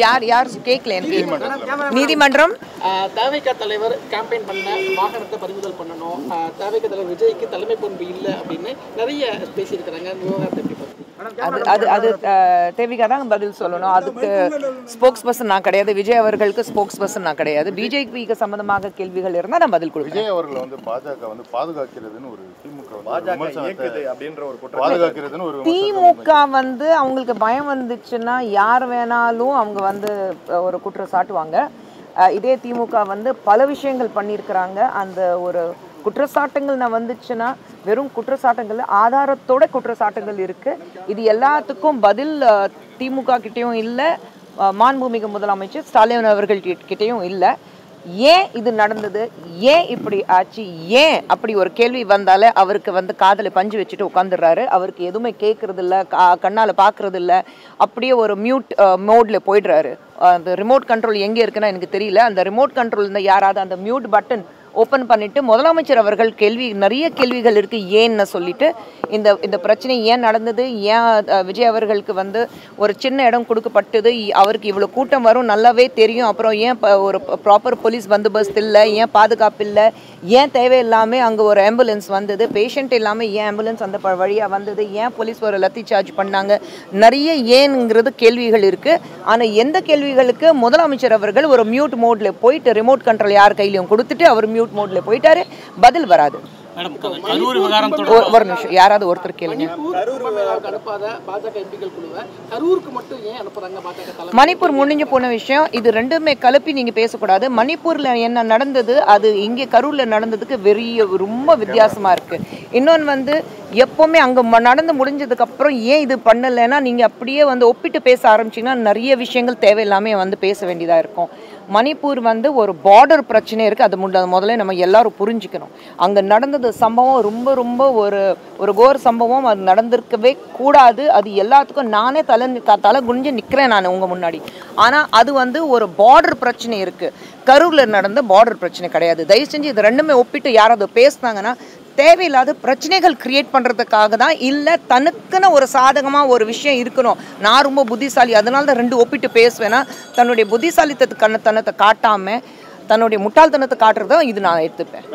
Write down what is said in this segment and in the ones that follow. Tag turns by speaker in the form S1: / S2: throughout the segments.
S1: யார் யார் கேட்கல எனக்கு. நீதிமன்றம்
S2: தவிக தலைவர் கேம்பெயின் பண்ண வாகனத்தை பறிமுதல் பண்ணணும், தவிக தலைவர் விஜய்க்கு தலைமை பண்பு இல்லை அப்படின்னு நிறைய பேசியிருக்கிறாங்க. விவகாரத்தை எப்படி பார்க்குறீங்க?
S1: அது தேவிகா தான் பதில் சொல்லணும். அதுக்கு ஸ்போக்ஸ் பர்சன் நான் கிடையாது, விஜய் அவர்களுக்கு ஸ்போக்ஸ் பர்சன் நான் கிடையாது. பிஜேபிக்கு சம்பந்தமாக கேள்விகள் இருந்தால் நான் பதில் கொடுப்பேன்.
S3: விஜய் அவர்களை வந்து பாஜக வந்து பாதுகாக்கிறதுன்னு ஒரு திமுக
S1: வந்து அவங்களுக்கு பயம் வந்துச்சுன்னா யார் வேணாலும் அவங்க வந்து ஒரு குற்றம் சாட்டுவாங்க. இதே திமுக வந்து பல விஷயங்கள் பண்ணியிருக்கிறாங்க. அந்த ஒரு குற்றச்சாட்டுங்கள் நான் வந்துச்சுன்னா வெறும் குற்றச்சாட்டுங்கள் ஆதாரத்தோட குற்றச்சாட்டுகள் இருக்கு. இது எல்லாத்துக்கும் பதில் திமுக கிட்டேயும் இல்லை, மாண்புமிகு முதலமைச்சர் ஸ்டாலின் அவர்கள் கிட்டேயும் இல்லை. ஏன் இது நடந்தது, ஏன் இப்படி ஆச்சு, ஏன் அப்படி ஒரு கேள்வி வந்தாலே அவருக்கு வந்து காதில் பஞ்சு வச்சுட்டு உட்காந்துடுறாரு. அவருக்கு எதுவுமே கேட்கறது இல்லை, கண்ணால் பார்க்கறது இல்லை, அப்படியே ஒரு மியூட் மோட்ல போயிடுறாரு. அந்த ரிமோட் கண்ட்ரோல் எங்கே இருக்குன்னா எனக்கு தெரியல. அந்த ரிமோட் கண்ட்ரோல் இருந்தால் யாராவது அந்த மியூட் பட்டன் ஓப்பன் பண்ணிட்டு முதலமைச்சர் அவர்கள் நிறைய கேள்விகள் இருக்கு ஏன்னு சொல்லிட்டு இந்த பிரச்சனை ஏன் நடந்தது, ஏன் விஜய் அவர்களுக்கு வந்து ஒரு சின்ன இடம் கொடுக்கப்பட்டது, அவருக்கு இவ்வளோ கூட்டம் வரும் நல்லாவே தெரியும், அப்புறம் ஏன் ஒரு ப்ராப்பர் போலீஸ் பந்தோபஸ்து இல்லை, ஏன் பாதுகாப்பு இல்லை, ஏன் தேவையில்லாமல் அங்கே ஒரு ஆம்புலன்ஸ் வந்தது, பேஷண்ட் இல்லாமல் ஏன் ஆம்புலன்ஸ் அந்த வழியாக வந்தது, ஏன் போலீஸ் ஒரு லத்தி சார்ஜ் பண்ணாங்க, நிறைய ஏன்ங்கிறது கேள்விகள் இருக்குது. ஆனால் எந்த கேள்விகளுக்கு முதலமைச்சர் அவர்கள் ஒரு மியூட் மோட்ல போயிட்டு ரிமோட் கண்ட்ரோல் யார் கையிலையும் கொடுத்துட்டு அவர் மியூட் மோட்ல போயிட்டாரு, பதில் வராது. ஒரு நிமிஷம், யாராவது ஒருத்தர் கேளுங்க. மணிப்பூர் முடிஞ்சு போன விஷயம், இது ரெண்டுமே கலப்பி நீங்க பேசக்கூடாது. மணிப்பூர்ல என்ன நடந்தது அது இங்கே கரூர்ல நடந்ததுக்கு ரொம்ப வித்தியாசமா இருக்கு. இன்னொன்று வந்து எப்பவுமே அங்க நடந்து முடிஞ்சதுக்கு அப்புறம் ஏன் இது பண்ணலைன்னா நீங்க அப்படியே வந்து ஒப்பிட்டு பேச ஆரம்பிச்சீங்கன்னா நிறைய விஷயங்கள் தேவையில்லாம வந்து பேச வேண்டியதா இருக்கும். மணிப்பூர் வந்து ஒரு பார்டர் பிரச்சனை இருக்கு, அது முதல்ல நம்ம எல்லாரும் புரிஞ்சுக்கணும். அங்க நடந்தது சம்பவம் ரொம்ப ஒரு கோர் சம்பவம், அது நடந்திருக்கவே கூடாது. அது எல்லாத்துக்கும் நானே தலை குனிஞ்சு நிற்கிறேன் நான் உங்க முன்னாடி. ஆனா அது வந்து ஒரு பார்டர் பிரச்சனை இருக்கு, கரூர்ல நடந்த பார்டர் பிரச்சனை கிடையாது. தயவு செஞ்சு இது ரெண்டுமே ஒப்பிட்டு யாராவது பேசினாங்கன்னா தேவையில்லாத பிரச்சனைகள் கிரியேட் பண்ணுறதுக்காக தான், இல்லை தனக்குன்னு ஒரு சாதகமாக ஒரு விஷயம் இருக்கணும், நான் ரொம்ப புத்திசாலி அதனால தான் ரெண்டு ஒப்பிட்டு பேசுவேன்னா தன்னுடைய புத்திசாலித்தனத்தை காட்டாமல் தன்னுடைய முட்டாள்தனத்தை காட்டுறதா இது நான் எடுத்துப்பேன்.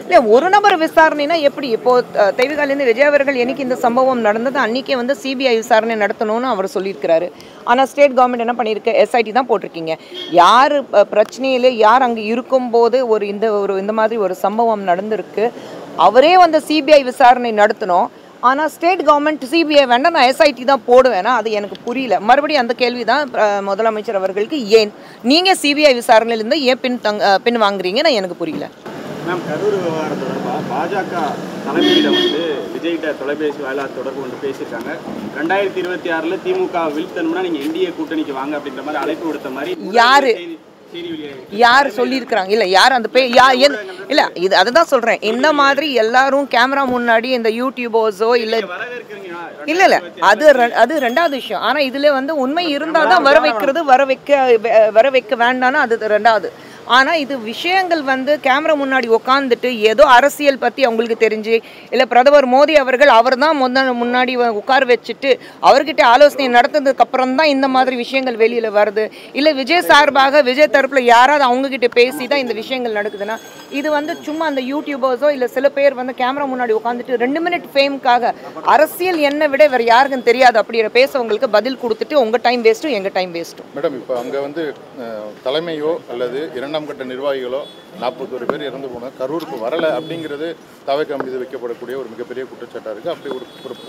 S1: இல்லை ஒரு நபர் விசாரணைனா எப்படி? இப்போது தேவிகாலேருந்து விஜய் அவர்கள் என்னைக்கு இந்த சம்பவம் நடந்தது அன்றைக்கே வந்து சிபிஐ விசாரணை நடத்தணும்னு அவர் சொல்லியிருக்கிறாரு. ஆனால் ஸ்டேட் கவர்மெண்ட் என்ன பண்ணியிருக்கு, எஸ்ஐடி தான் போட்டிருக்கீங்க. யார் பிரச்சனையிலே யார் அங்கே இருக்கும்போது இந்த மாதிரி ஒரு சம்பவம் நடந்திருக்கு, அவரே வந்து சிபிஐ விசாரணை நடத்தணும். ஆனால் ஸ்டேட் கவர்மெண்ட் சிபிஐ வேண்டாம் நான் எஸ்ஐடி தான் போடுவேன்னா அது எனக்கு புரியல. மறுபடியும் அந்த கேள்வி தான் முதலமைச்சர் அவர்களுக்கு, ஏன் நீங்கள் சிபிஐ விசாரணையிலேருந்து ஏன் பின் வாங்குறீங்கன்னு எனக்கு புரியல.
S4: மேம், கரூர் விவகாரம் தொடர்பாக பாஜக தலைமையிடம் வந்து விஜய்கிட்ட தொலைபேசி வாயிலாக தொடர்பு கொண்டு பேசியிருக்காங்க. 2026 திமுக வீழ்த்தணும்னா நீங்கள் என்டிஏ கூட்டணிக்கு வாங்க அப்படின்ற மாதிரி அழைப்பு விடுத்த மாதிரி
S1: யார் சொல்லியிருக்கிறாங்க? இல்லை யார் அந்த இல்லை இது அதுதான் சொல்கிறேன். இந்த மாதிரி எல்லாரும் கேமரா முன்னாடி இந்த யூடியூபர்ஸோ இல்லை அது ரெண்டாவது விஷயம். ஆனால் இதில் வந்து உண்மை இருந்தால் தான் வர வைக்க வேண்டாம்னா அது ரெண்டாவது. ஆனால் இது விஷயங்கள் வந்து கேமரா முன்னாடி உட்காந்துட்டு ஏதோ அரசியல் பற்றி அவங்களுக்கு தெரிஞ்சு, இல்லை பிரதமர் மோடி அவர்கள் அவர் தான் முன்னாடி உட்கார வச்சுட்டு அவர்கிட்ட ஆலோசனை நடத்துனதுக்கு அப்புறம் தான் இந்த மாதிரி விஷயங்கள் வெளியில் வருது, இல்லை விஜய் சார்பாக விஜய் தரப்பில் யாராவது அவங்கக்கிட்ட பேசி தான் இந்த விஷயங்கள் நடக்குதுன்னா இது வந்து சும்மா அந்த யூடியூபர்ஸோ இல்லை சில பேர் வந்து கேமரா முன்னாடி உட்காந்துட்டு 2 மினிட் ஃபேமுக்காக அரசியல் என்னை விட வேறு யாருக்குன்னு தெரியாது அப்படிங்கிற பேசவங்களுக்கு பதில் கொடுத்துட்டு உங்கள் டைம் வேஸ்ட்டும் எங்கள் டைம் வேஸ்ட்டும்.
S3: மேடம், இப்போ அங்கே வந்து தலைமையோ அல்லது இரண்டாம் கட்ட நிர்வாகிகளோ 41 பேர் இறந்து போன கரூருக்கு வரலை அப்படிங்கிறது தவிக மீது வைக்கப்படக்கூடிய ஒரு மிகப்பெரிய குற்றச்சாட்டாக இருக்குது. அப்படி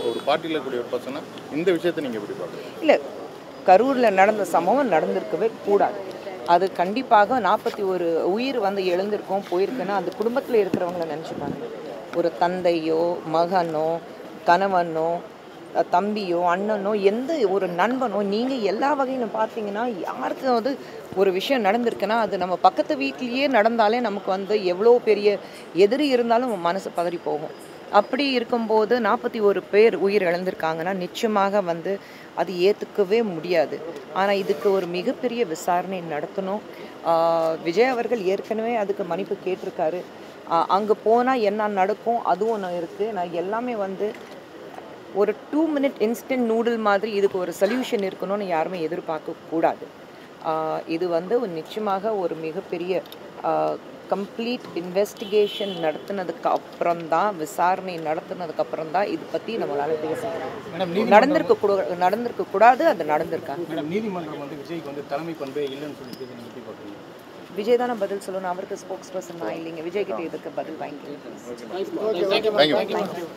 S3: ஒரு பார்ட்டியில் இருக்கக்கூடிய ஒரு பர்சனை இந்த விஷயத்தை நீங்கள் எப்படி பார்க்குறீங்க?
S1: இல்லை, கரூரில் நடந்த சம்பவம் நடந்திருக்கவே கூடாது. அது கண்டிப்பாக 41 உயிர் வந்து எழுந்திருக்கும் போயிருக்குன்னா அந்த குடும்பத்தில் இருக்கிறவங்கள நினச்சிப்பாங்க. ஒரு தந்தையோ மகனோ கணவனோ தம்பியோ அண்ணனோ எந்த ஒரு நண்பனோ நீங்கள் எல்லா வகையிலும் பார்த்தீங்கன்னா யாருக்கு வந்து ஒரு விஷயம் நடந்திருக்குன்னா அது நம்ம பக்கத்து வீட்லேயே நடந்தாலே நமக்கு வந்து எவ்வளோ பெரிய எதிரி இருந்தாலும் மனசு பதறி போகும். அப்படி இருக்கும்போது 41 பேர் உயிர் இழந்திருக்காங்கன்னா நிச்சயமாக வந்து அது ஏற்றுக்கவே முடியாது. ஆனால் இதுக்கு ஒரு மிகப்பெரிய விசாரணை நடத்தணும். விஜய் அவர்கள் ஏற்கனவே அதுக்கு மன்னிப்பு கேட்டிருக்காரு. அங்கே போனால் என்ன நடக்கும் அதுவும் ஒன்று இருக்குது. நான் எல்லாமே வந்து ஒரு 2 மினிட் இன்ஸ்டன்ட் நூடுல் மாதிரி இதுக்கு ஒரு சொல்யூஷன் இருக்கணும்னு யாருமே எதிர்பார்க்கக்கூடாது. இது வந்து நிச்சயமாக ஒரு மிகப்பெரிய கம்ப்ளீட் இன்வெஸ்டிகேஷன் நடத்தினதுக்கு அப்புறம் தான், விசாரணை நடத்தினதுக்கு அப்புறம் தான் இது பற்றி நம்மளால் பேச முடியும். நடந்திருக்க கூடாது, அது நடந்திருக்காங்க.
S5: மேடம், நீதிமன்றம் வந்து விஜய்க்கு வந்து தலைமை பண்பே இல்லைன்னு சொல்லிட்டு நீங்கள் எப்படி பார்க்குறீங்க?
S1: விஜய் தானே பதில் சொல்லணும், அவருக்கு ஸ்போக்ஸ் பர்சன் நான் இல்லைங்க. விஜய் கிட்ட இதுக்கு பதில் வாங்கிக்கிறேன்.
S3: தேங்க்யூ.